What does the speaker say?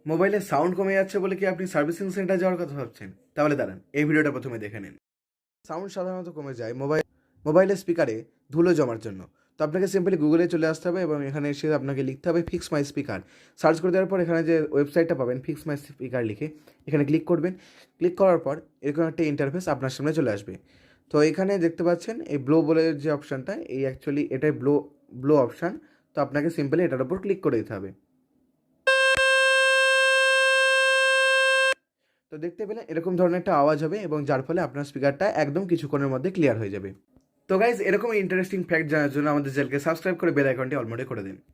মোবাইলের সাউন্ড কমে যাচ্ছে বলে কি আপনি সার্ভিসিং সেন্টার যাওয়ার কথা ভাবছেন? তাহলে দাঁড়ান, এই ভিডিওটা প্রথমে দেখে নিন। সাউন্ড সাধারণত কমে যায় মোবাইলের স্পিকারে ধুলো জমার জন্য। তো আপনাকে সিম্পলি গুগলে চলে আসতে হবে এবং এখানে এসে আপনাকে লিখতে হবে ফিক্স মাই স্পিকার। সার্চ করে দেওয়ার পর এখানে যে ওয়েবসাইটটা পাবেন ফিক্স মাই স্পিকার লিখে, এখানে ক্লিক করবেন। ক্লিক করার পর এরকম একটা ইন্টারফেস আপনার সামনে চলে আসবে। তো এখানে দেখতে পাচ্ছেন এই ব্লো বলে যে অপশানটা, এই অ্যাকচুয়ালি এটাই ব্লো অপশান। তো আপনাকে সিম্পলি এটার উপর ক্লিক করে দিতে হবে। তো দেখতে পেলেন এরকম ধরনের একটা আওয়াজ হবে এবং যার ফলে আপনার স্পিকারটা একদম কিছুক্ষণের মধ্যে ক্লিয়ার হয়ে যাবে। তো গাইজ, এরকম ইন্টারেস্টিং ফ্যাক্ট জানার জন্য আমাদের চ্যানেলকে সাবস্ক্রাইব করে বেল আইকনটি অল মোডে করে দিন।